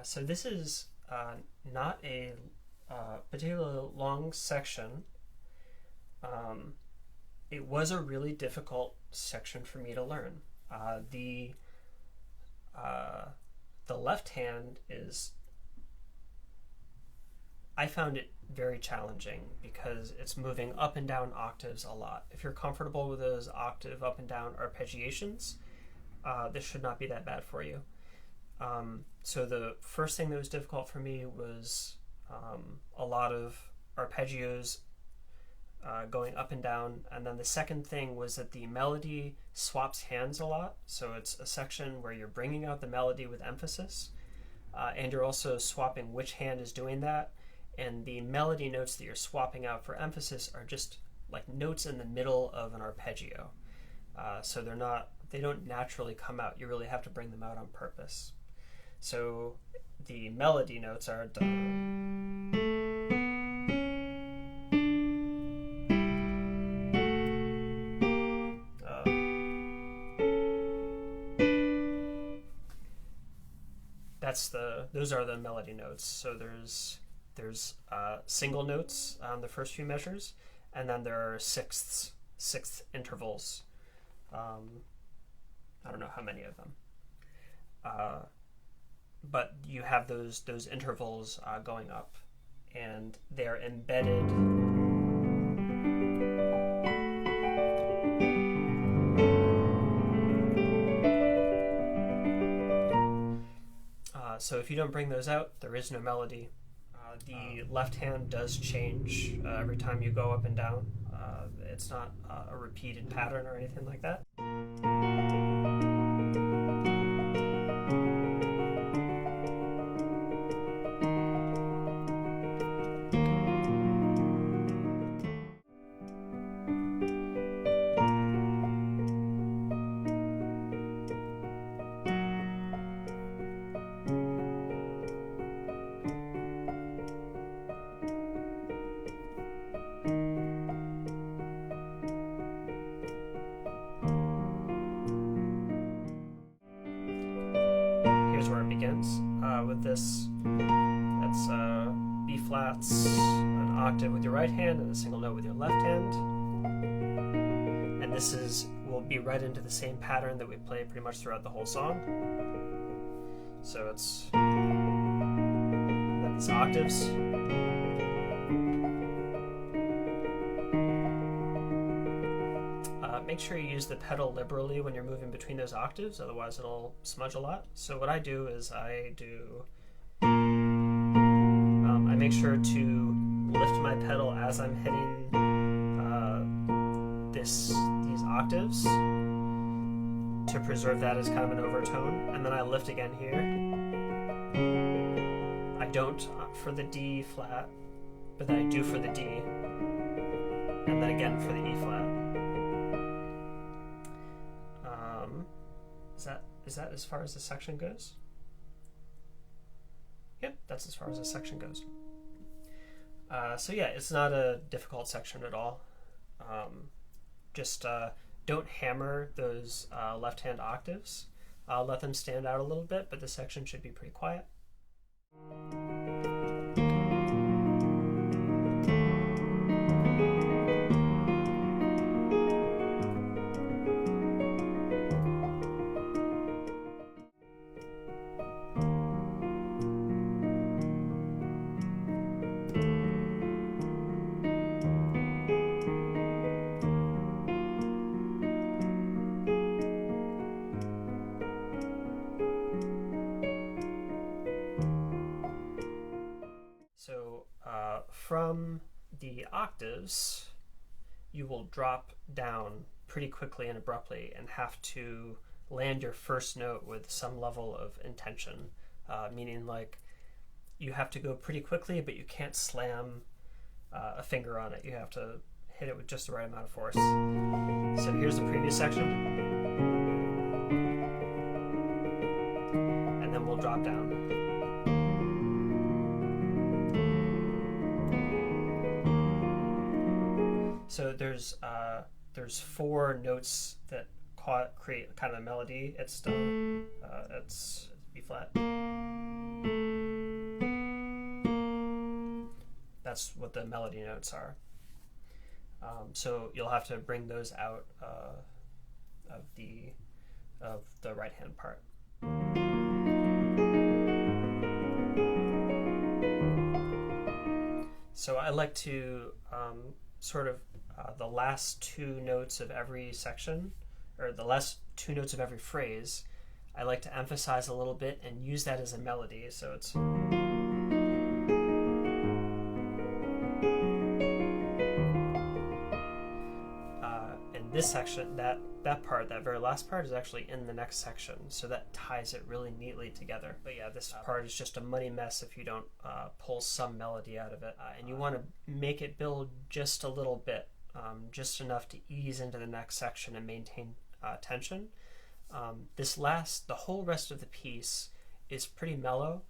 So this is not a particularly long section. It was a really difficult section for me to learn. The left hand is, I found it very challenging because it's moving up and down octaves a lot. If you're comfortable with those octave up and down arpeggiations, this should not be that bad for you. So the first thing that was difficult for me was a lot of arpeggios going up and down, and then the second thing was that the melody swaps hands a lot. So it's a section where you're bringing out the melody with emphasis, and you're also swapping which hand is doing that, and the melody notes that you're swapping out for emphasis are just like notes in the middle of an arpeggio. So they don't naturally come out. You really have to bring them out on purpose. So the melody notes are da. Those are the melody notes. So there's single notes on the first few measures, and then there are sixth intervals. I don't know how many of them, but you have those intervals going up, and they're embedded. So if you don't bring those out, there is no melody. The left hand does change every time you go up and down. It's not a repeated pattern or anything like that. Here's where it begins. With this, that's B flats, an octave with your right hand, and a single note with your left hand. And this will be right into the same pattern that we play pretty much throughout the whole song. So it's these octaves. Make sure you use the pedal liberally when you're moving between those octaves, otherwise it'll smudge a lot. So what I do is I make sure to lift my pedal as I'm hitting these octaves to preserve that as kind of an overtone, and then I lift again here. I don't for the D flat, but then I do for the D, and then again for the E flat. Is that as far as the section goes? Yep, that's as far as the section goes. So yeah, it's not a difficult section at all. Just don't hammer those left-hand octaves. Let them stand out a little bit, but the section should be pretty quiet. So from the octaves, you will drop down pretty quickly and abruptly and have to land your first note with some level of intention, meaning like you have to go pretty quickly, but you can't slam a finger on it. You have to hit it with just the right amount of force. So here's the previous section, and then we'll drop down. So there's 4 notes that create kind of a melody. It's B flat, That's what the melody notes are. So you'll have to bring those out of the right hand part. So I like to sort of the last two notes of every section, or the last two notes of every phrase, I like to emphasize a little bit and use that as a melody. So it's in this section, that part, that very last part, is actually in the next section, so that ties it really neatly together. But yeah, this part is just a muddy mess if you don't pull some melody out of it, and you want to make it build just a little bit, just enough to ease into the next section and maintain tension. The whole rest of the piece is pretty mellow,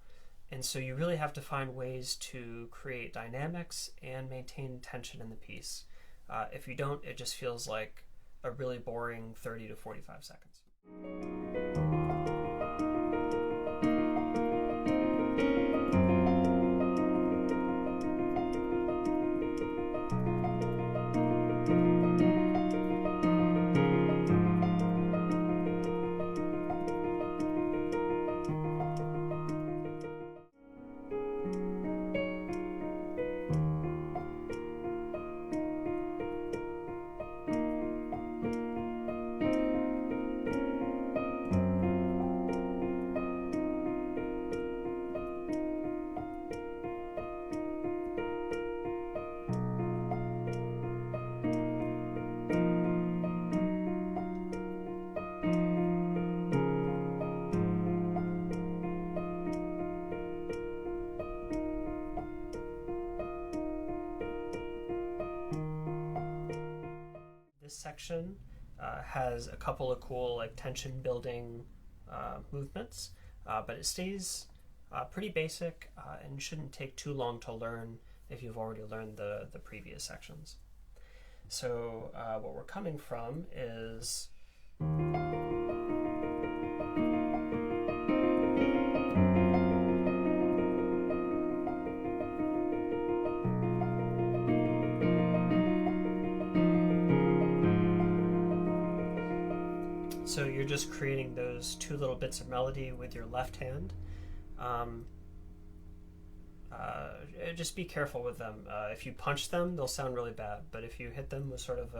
and so you really have to find ways to create dynamics and maintain tension in the piece. If you don't, it just feels like a really boring 30 to 45 seconds. This section has a couple of cool like tension building movements, but it stays pretty basic and shouldn't take too long to learn if you've already learned the previous sections. So what we're coming from is so you're just creating those two little bits of melody with your left hand. Just be careful with them. If you punch them, they'll sound really bad, but if you hit them with sort of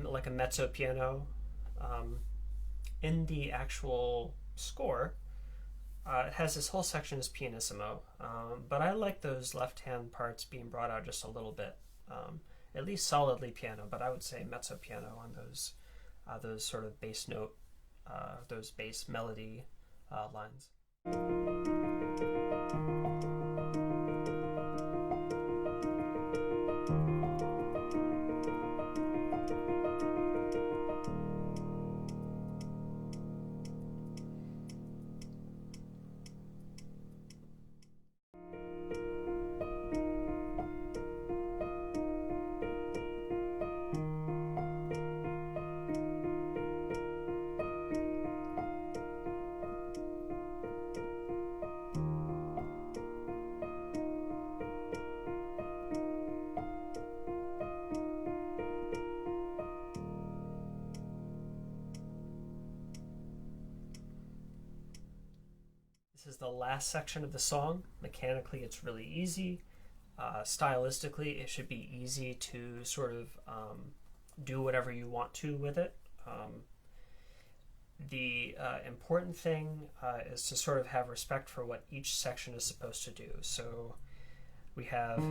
like a mezzo piano, in the actual score, it has this whole section as pianissimo, but I like those left hand parts being brought out just a little bit, at least solidly piano, but I would say mezzo piano on those sort of bass note, those bass melody lines. This is the last section of the song. Mechanically, it's really easy. Stylistically, it should be easy to sort of do whatever you want to with it. The important thing is to sort of have respect for what each section is supposed to do. So we have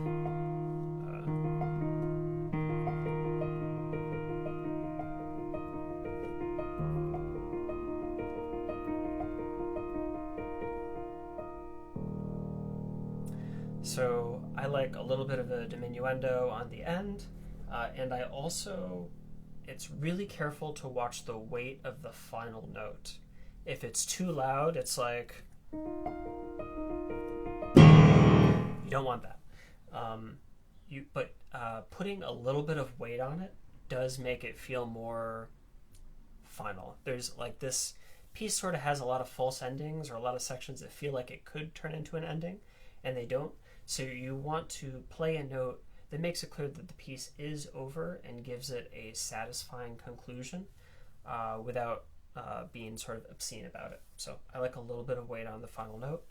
so I like a little bit of a diminuendo on the end, and I also, it's really careful to watch the weight of the final note. If it's too loud, it's like, you don't want that. But putting a little bit of weight on it does make it feel more final. There's like this piece sort of has a lot of false endings or a lot of sections that feel like it could turn into an ending, and they don't. So you want to play a note that makes it clear that the piece is over and gives it a satisfying conclusion without being sort of obscene about it. So I like a little bit of weight on the final note.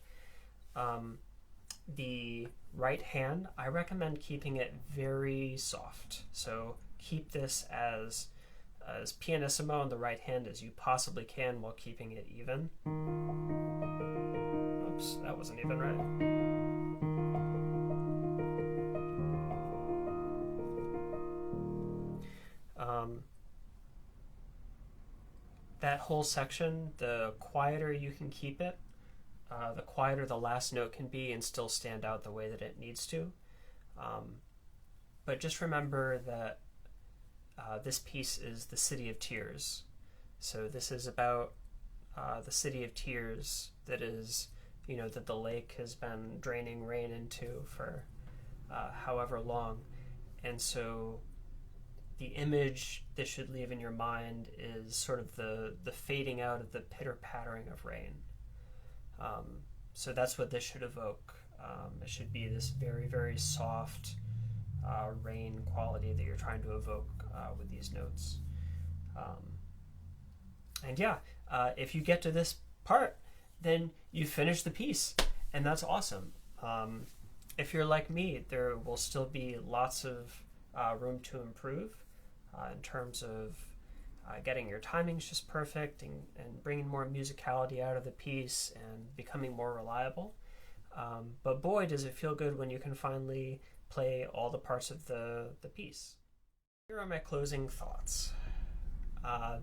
The right hand, I recommend keeping it very soft. So keep this as pianissimo on the right hand as you possibly can while keeping it even. Oops, that wasn't even right. That whole section, the quieter you can keep it, the quieter the last note can be and still stand out the way that it needs to. But just remember that this piece is the City of Tears. So this is about the City of Tears that is, that the lake has been draining rain into for however long. And so the image this should leave in your mind is sort of the fading out of the pitter-pattering of rain. So that's what this should evoke. It should be this very, very soft rain quality that you're trying to evoke with these notes. And yeah, if you get to this part, then you finish the piece, and that's awesome. If you're like me, there will still be lots of room to improve in terms of getting your timings just perfect and bringing more musicality out of the piece and becoming more reliable. But boy, does it feel good when you can finally play all the parts of the piece. Here are my closing thoughts.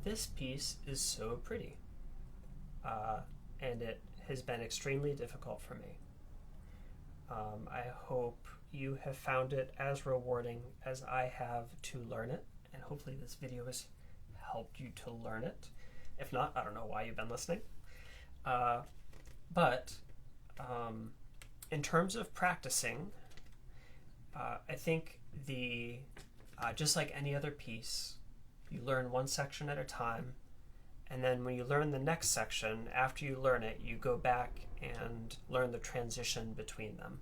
This piece is so pretty, and it has been extremely difficult for me. I hope you have found it as rewarding as I have to learn it, and hopefully this video has helped you to learn it. If not, I don't know why you've been listening. But in terms of practicing, I think just like any other piece, you learn one section at a time, and then when you learn the next section, after you learn it, you go back and learn the transition between them.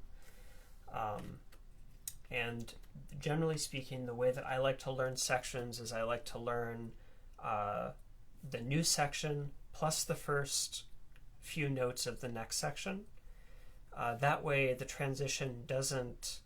And generally speaking, the way that I like to learn sections is I like to learn the new section plus the first few notes of the next section. That way the transition doesn't,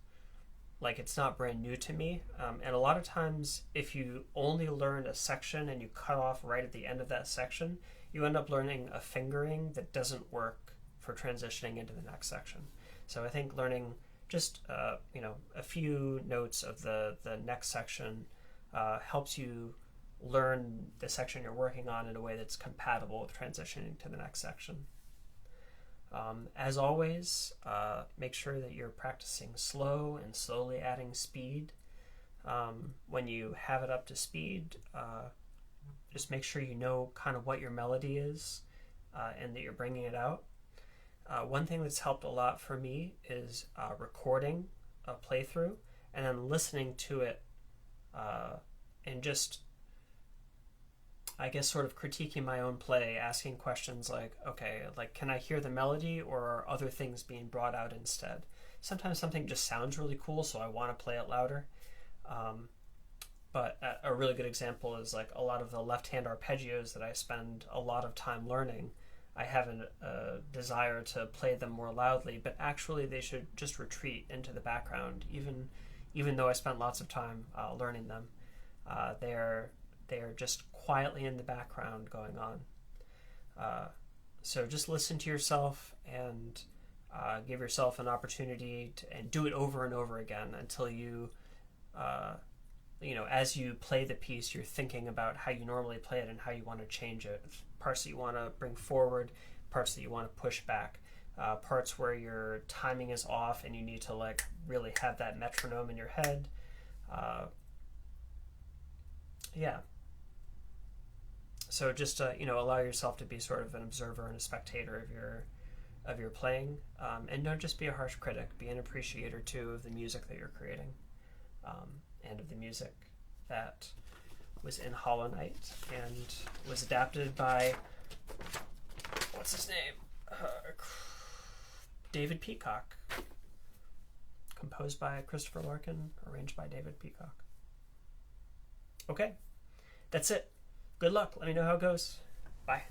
it's not brand new to me. And a lot of times if you only learn a section and you cut off right at the end of that section, you end up learning a fingering that doesn't work for transitioning into the next section. So I think learning just a few notes of the next section helps you learn the section you're working on in a way that's compatible with transitioning to the next section. As always, make sure that you're practicing slow and slowly adding speed. When you have it up to speed, just make sure you know kind of what your melody is and that you're bringing it out. One thing that's helped a lot for me is recording a playthrough and then listening to it and just, I guess, sort of critiquing my own play, asking questions can I hear the melody, or are other things being brought out instead? Sometimes something just sounds really cool, so I want to play it louder. But a really good example is a lot of the left-hand arpeggios that I spend a lot of time learning. I have a desire to play them more loudly, but actually they should just retreat into the background, even though I spent lots of time learning them. They are just quietly in the background going on. So just listen to yourself and give yourself an opportunity and do it over and over again until you, as you play the piece, you're thinking about how you normally play it and how you want to change it. Parts that you want to bring forward, parts that you want to push back, parts where your timing is off and you need to really have that metronome in your head. Yeah. So just allow yourself to be sort of an observer and a spectator of your playing, and don't just be a harsh critic. Be an appreciator too of the music that you're creating, and of the music that was in Hollow Knight and was adapted by what's his name, David Peacock. composed by Christopher Larkin, arranged by David Peacock. Okay, that's it. Good luck. Let me know how it goes. Bye.